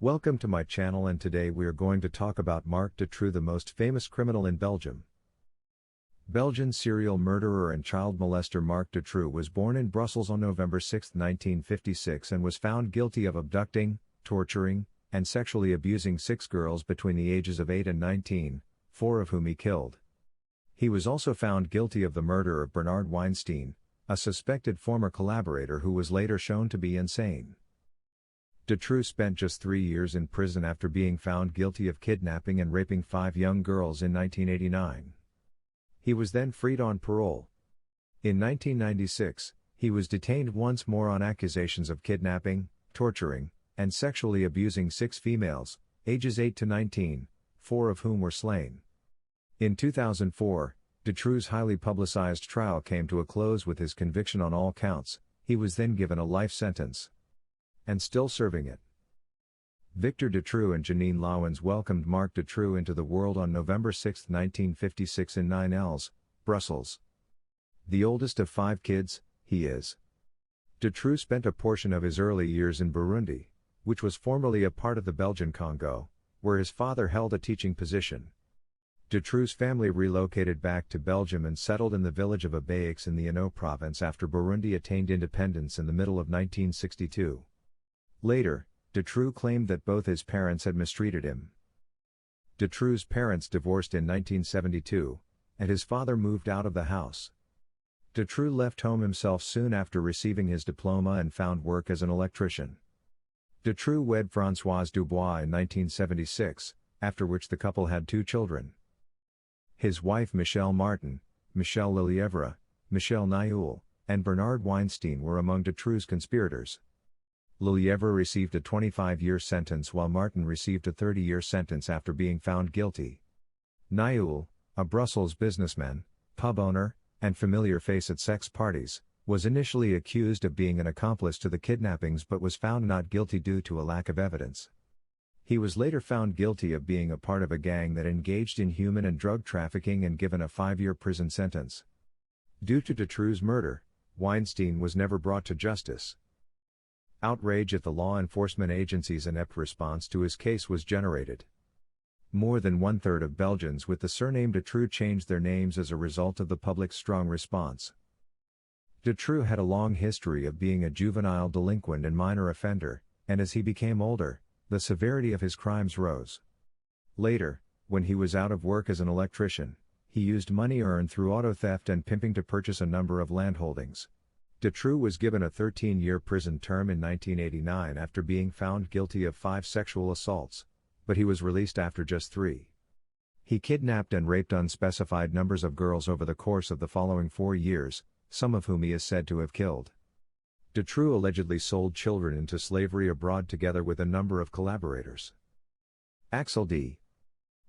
Welcome to my channel, and today we are going to talk about Marc Dutroux, the most famous criminal in Belgium. Belgian serial murderer and child molester Marc Dutroux was born in Brussels on November 6, 1956 and was found guilty of abducting, torturing, and sexually abusing 6 girls between the ages of 8 and 19, 4 of whom he killed. He was also found guilty of the murder of Bernard Weinstein, a suspected former collaborator who was later shown to be insane. Dutroux spent just 3 years in prison after being found guilty of kidnapping and raping 5 young girls in 1989. He was then freed on parole. In 1996, he was detained once more on accusations of kidnapping, torturing, and sexually abusing 6 females, ages 8 to 19, 4 of whom were slain. In 2004, Dutroux's highly publicized trial came to a close with his conviction on all counts. He was then given a life sentence and still serving it. Victor Dutroux and Janine Lawens welcomed Marc Dutroux into the world on November 6, 1956 in 9Els, Brussels. The oldest of 5 kids, he is. Dutroux spent a portion of his early years in Burundi, which was formerly a part of the Belgian Congo, where his father held a teaching position. Dutroux's family relocated back to Belgium and settled in the village of Abéix in the Hainaut province after Burundi attained independence in the middle of 1962. Later, Dutroux claimed that both his parents had mistreated him. Dutroux's parents divorced in 1972, and his father moved out of the house. Dutroux left home himself soon after receiving his diploma and found work as an electrician. Dutroux wed Françoise Dubois in 1976, after which the couple had 2 children. His wife Michelle Martin, Michelle Lelievre, Michelle Nioul, and Bernard Weinstein were among Dutroux's conspirators. Lelievre received a 25-year sentence while Martin received a 30-year sentence after being found guilty. Nioul, a Brussels businessman, pub owner, and familiar face at sex parties, was initially accused of being an accomplice to the kidnappings but was found not guilty due to a lack of evidence. He was later found guilty of being a part of a gang that engaged in human and drug trafficking and given a 5-year prison sentence. Due to Dutroux's murder, Weinstein was never brought to justice. Outrage at the law enforcement agency's inept response to his case was generated. More than 1/3 of Belgians with the surname Dutroux changed their names as a result of the public's strong response. Dutroux had a long history of being a juvenile delinquent and minor offender, and as he became older, the severity of his crimes rose. Later, when he was out of work as an electrician, he used money earned through auto theft and pimping to purchase a number of landholdings. Dutroux was given a 13-year prison term in 1989 after being found guilty of 5 sexual assaults, but he was released after just 3. He kidnapped and raped unspecified numbers of girls over the course of the following 4 years, some of whom he is said to have killed. Dutroux allegedly sold children into slavery abroad together with a number of collaborators. Axel D.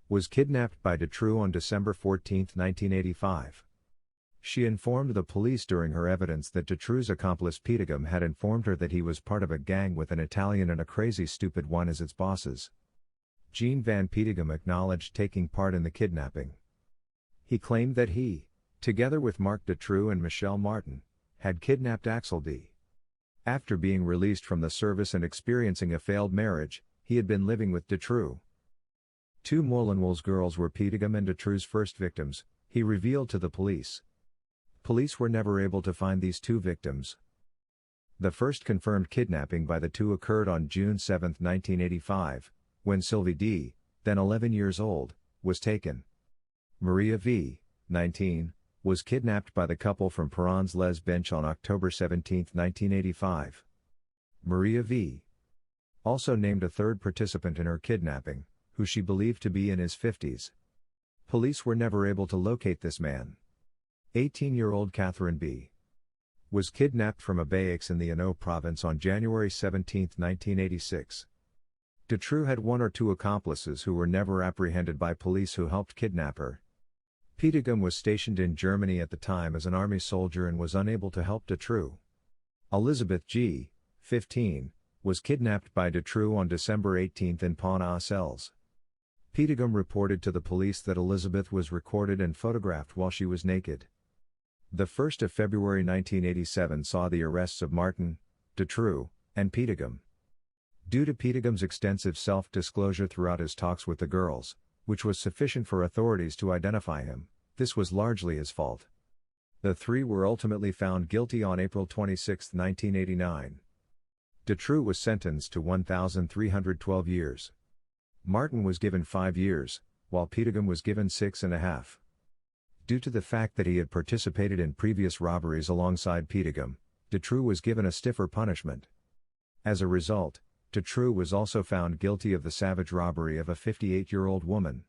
was kidnapped by Dutroux on December 14, 1985. She informed the police during her evidence that Dutroux's accomplice Petegum had informed her that he was part of a gang with an Italian and a crazy stupid one as its bosses. Jean van Petegum acknowledged taking part in the kidnapping. He claimed that he, together with Marc Dutroux and Michelle Martin, had kidnapped Axel D. After being released from the service and experiencing a failed marriage, he had been living with Dutroux. 2 Molenwol's girls were Petegum and Dutroux's first victims, he revealed to the police. Police were never able to find these 2 victims. The first confirmed kidnapping by the 2 occurred on June 7, 1985, when Sylvie D., then 11 years old, was taken. Maria V., 19, was kidnapped by the couple from Perrons-les-Bench on October 17, 1985. Maria V. also named a 3rd participant in her kidnapping, who she believed to be in his 50s. Police were never able to locate this man. 18-year-old Catherine B. was kidnapped from Abéix in the Hainaut province on January 17, 1986. Dutroux had 1 or 2 accomplices who were never apprehended by police who helped kidnap her. Petegum was stationed in Germany at the time as an army soldier and was unable to help Dutroux. Elizabeth G., 15, was kidnapped by Dutroux on December 18 in Pont-à-Cels. Petegum reported to the police that Elizabeth was recorded and photographed while she was naked. The 1st of February 1987 saw the arrests of Martin, Dutroux, and Petegum. Due to Petegham's extensive self-disclosure throughout his talks with the girls, which was sufficient for authorities to identify him, this was largely his fault. The three were ultimately found guilty on April 26, 1989. Dutroux was sentenced to 1,312 years. Martin was given 5 years, while Petegham was given 6.5. Due to the fact that he had participated in previous robberies alongside Petegham, Dutroux was given a stiffer punishment. As a result, Dutroux was also found guilty of the savage robbery of a 58-year-old woman.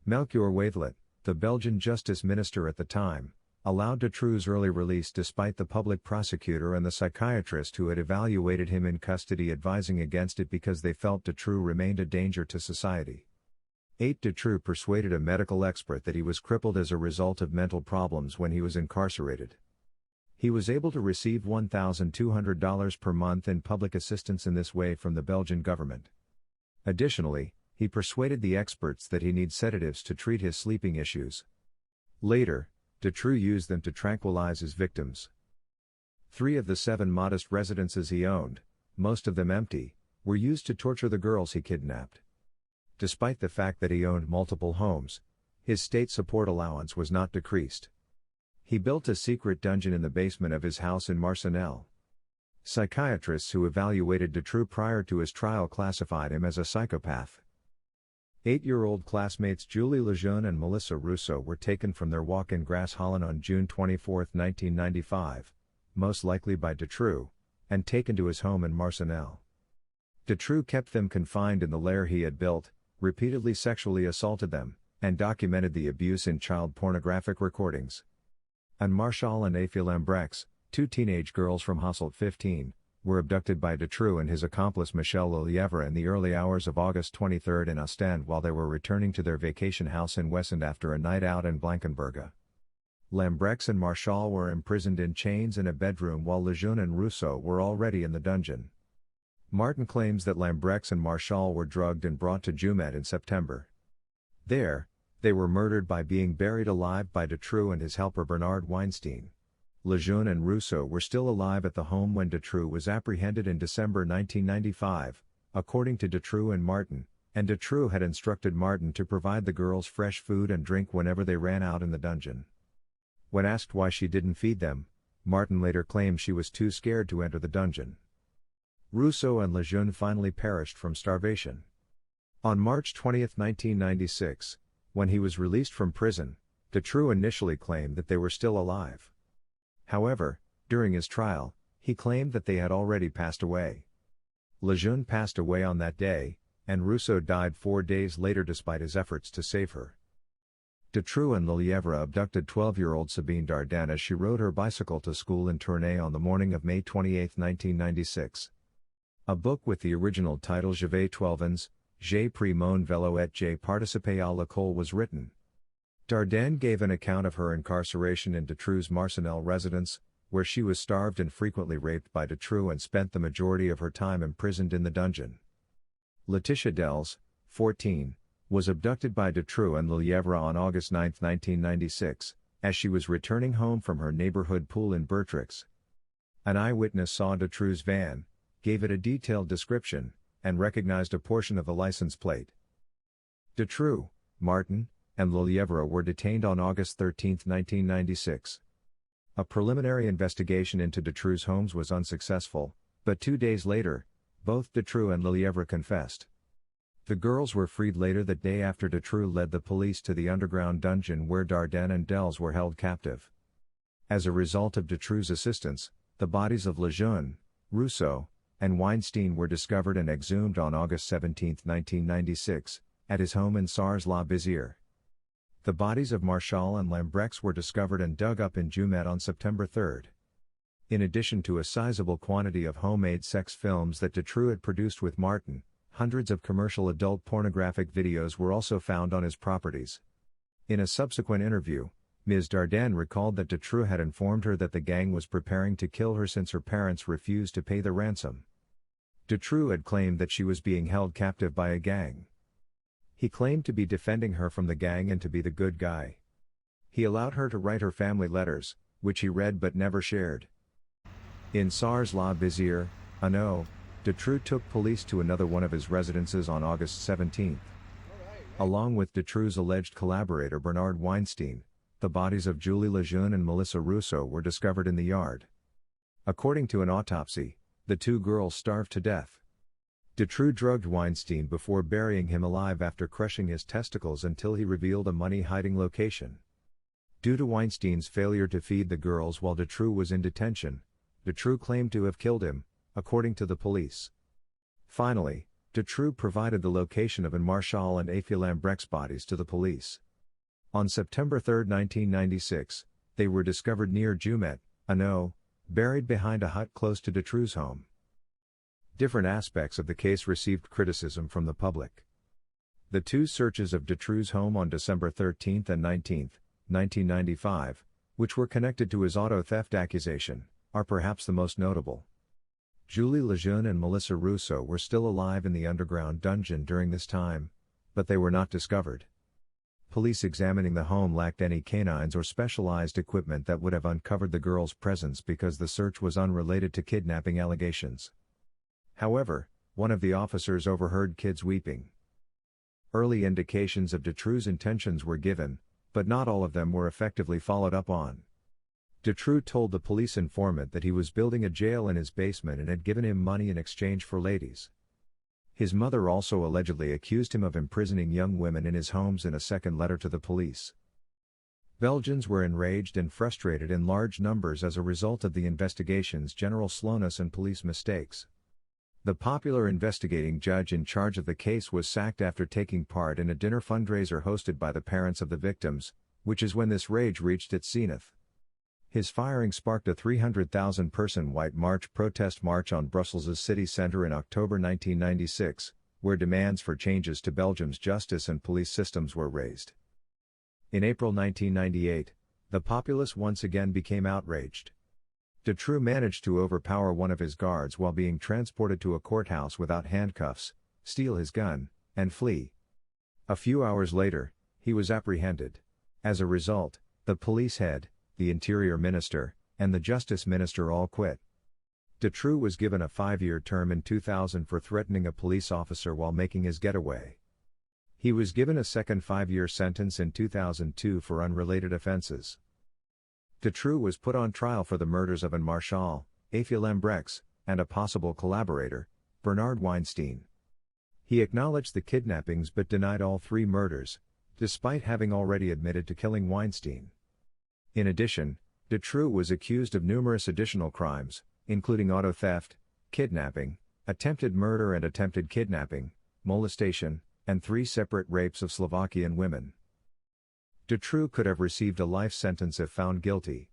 Melchior Wathelet, the Belgian justice minister at the time, allowed Dutroux's early release despite the public prosecutor and the psychiatrist who had evaluated him in custody advising against it because they felt Dutroux remained a danger to society. 8. Dutroux persuaded a medical expert that he was crippled as a result of mental problems when he was incarcerated. He was able to receive $1,200 per month in public assistance in this way from the Belgian government. Additionally, he persuaded the experts that he needs sedatives to treat his sleeping issues. Later, Dutroux used them to tranquilize his victims. 3 of the 7 modest residences he owned, most of them empty, were used to torture the girls he kidnapped. Despite the fact that he owned multiple homes, his state support allowance was not decreased. He built a secret dungeon in the basement of his house in Marcinelle. Psychiatrists who evaluated Dutroux prior to his trial classified him as a psychopath. 8-year-old classmates Julie Lejeune and Melissa Rousseau were taken from their walk in Grass Holland on June 24, 1995, most likely by Dutroux, and taken to his home in Marcinelle. Dutroux kept them confined in the lair he had built, repeatedly sexually assaulted them, and documented the abuse in child pornographic recordings. Anne Marchal and Aphia Lambrex, 2 teenage girls from Hasselt 15, were abducted by Dutroux and his accomplice Michel Lelièvre in the early hours of August 23 in Ostend while they were returning to their vacation house in Wessend after a night out in Blankenberge. Lambrex and Marchal were imprisoned in chains in a bedroom while Lejeune and Rousseau were already in the dungeon. Martin claims that Lambrex and Marchal were drugged and brought to Jumet in September. There, they were murdered by being buried alive by Dutroux and his helper Bernard Weinstein. Lejeune and Rousseau were still alive at the home when Dutroux was apprehended in December 1995, according to Dutroux and Martin, and Dutroux had instructed Martin to provide the girls fresh food and drink whenever they ran out in the dungeon. When asked why she didn't feed them, Martin later claimed she was too scared to enter the dungeon. Rousseau and Lejeune finally perished from starvation. On March 20, 1996, when he was released from prison, Dutroux initially claimed that they were still alive. However, during his trial, he claimed that they had already passed away. Lejeune passed away on that day, and Rousseau died 4 days later despite his efforts to save her. Dutroux and Lelièvre abducted 12-year-old Sabine Dardenne as she rode her bicycle to school in Tournai on the morning of May 28, 1996. A book with the original title Je vais 12 ans, J'ai pris mon vélo et j'ai participé à l'école was written. Dardenne gave an account of her incarceration in Dutroux's Marcinelle residence, where she was starved and frequently raped by Dutroux and spent the majority of her time imprisoned in the dungeon. Laetitia Dels, 14, was abducted by Dutroux and Lelièvre on August 9, 1996, as she was returning home from her neighborhood pool in Bertrix. An eyewitness saw Dutroux's van, gave it a detailed description, and recognized a portion of the license plate. Dutroux, Martin, and Lelièvre were detained on August 13, 1996. A preliminary investigation into Dutroux's homes was unsuccessful, but 2 days later, both Dutroux and Lelièvre confessed. The girls were freed later that day after Dutroux led the police to the underground dungeon where Dardenne and Dels were held captive. As a result of Dutroux's assistance, the bodies of Lejeune, Rousseau, and Weinstein were discovered and exhumed on August 17, 1996, at his home in Sars-la-Bizière. The bodies of Marchal and Lambrex were discovered and dug up in Jumet on September 3. In addition to a sizable quantity of homemade sex films that Dutroux had produced with Martin, hundreds of commercial adult pornographic videos were also found on his properties. In a subsequent interview, Ms. Dardenne recalled that Dutroux had informed her that the gang was preparing to kill her since her parents refused to pay the ransom. Dutroux had claimed that she was being held captive by a gang. He claimed to be defending her from the gang and to be the good guy. He allowed her to write her family letters, which he read but never shared. In Sars-la-Bizière, Hainaut, Dutroux took police to another one of his residences on August 17. Along with Dutroux's alleged collaborator Bernard Weinstein, the bodies of Julie Lejeune and Melissa Russo were discovered in the yard. According to an autopsy, the two girls starved to death. Dutroux drugged Weinstein before burying him alive after crushing his testicles until he revealed a money-hiding location. Due to Weinstein's failure to feed the girls while Dutroux was in detention, Dutroux claimed to have killed him, according to the police. Finally, Dutroux provided the location of an Marchal and Aphia Lambrec's bodies to the police. On September 3, 1996, they were discovered near Jumet, Hainaut, buried behind a hut close to Dutroux's home. Different aspects of the case received criticism from the public. The two searches of Dutroux's home on December 13 and 19, 1995, which were connected to his auto theft accusation, are perhaps the most notable. Julie Lejeune and Melissa Russo were still alive in the underground dungeon during this time, but they were not discovered. Police examining the home lacked any canines or specialized equipment that would have uncovered the girls' presence because the search was unrelated to kidnapping allegations. However, one of the officers overheard kids weeping. Early indications of Dutroux's intentions were given, but not all of them were effectively followed up on. Dutroux told the police informant that he was building a jail in his basement and had given him money in exchange for ladies. His mother also allegedly accused him of imprisoning young women in his homes in a second letter to the police. Belgians were enraged and frustrated in large numbers as a result of the investigation's general slowness and police mistakes. The popular investigating judge in charge of the case was sacked after taking part in a dinner fundraiser hosted by the parents of the victims, which is when this rage reached its zenith. His firing sparked a 300,000-person White March protest march on Brussels' city centre in October 1996, where demands for changes to Belgium's justice and police systems were raised. In April 1998, the populace once again became outraged. Dutroux managed to overpower one of his guards while being transported to a courthouse without handcuffs, steal his gun, and flee. A few hours later, he was apprehended. As a result, the police head, the Interior Minister, and the Justice Minister all quit. Dutroux was given a 5-year term in 2000 for threatening a police officer while making his getaway. He was given a second 5-year sentence in 2002 for unrelated offenses. Dutroux was put on trial for the murders of an Marchal, Aphia Lambrec's, and a possible collaborator, Bernard Weinstein. He acknowledged the kidnappings but denied all 3 murders, despite having already admitted to killing Weinstein. In addition, Dutroux was accused of numerous additional crimes, including auto theft, kidnapping, attempted murder and attempted kidnapping, molestation, and 3 separate rapes of Slovakian women. Dutroux could have received a life sentence if found guilty.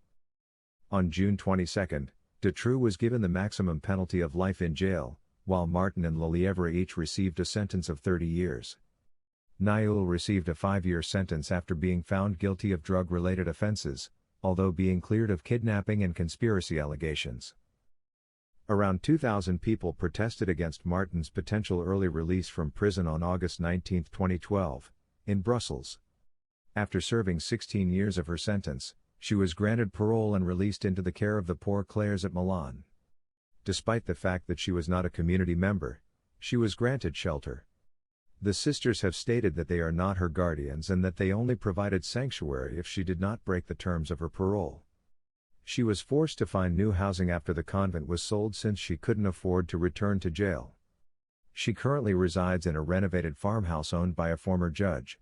On June 22, Dutroux was given the maximum penalty of life in jail, while Martin and Lelièvre each received a sentence of 30 years. Naoul received a 5-year sentence after being found guilty of drug-related offenses, although being cleared of kidnapping and conspiracy allegations. Around 2,000 people protested against Martin's potential early release from prison on August 19, 2012, in Brussels. After serving 16 years of her sentence, she was granted parole and released into the care of the Poor Clares at Milan. Despite the fact that she was not a community member, she was granted shelter. The sisters have stated that they are not her guardians and that they only provided sanctuary if she did not break the terms of her parole. She was forced to find new housing after the convent was sold since she couldn't afford to return to jail. She currently resides in a renovated farmhouse owned by a former judge.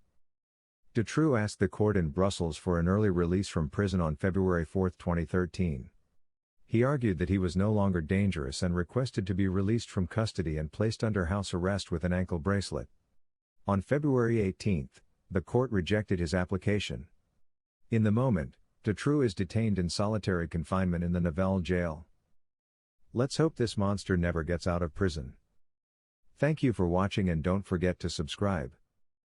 Dutroux asked the court in Brussels for an early release from prison on February 4, 2013. He argued that he was no longer dangerous and requested to be released from custody and placed under house arrest with an ankle bracelet. On February 18, the court rejected his application. In the moment, Dutroux is detained in solitary confinement in the Nivelles jail. Let's hope this monster never gets out of prison. Thank you for watching and don't forget to subscribe.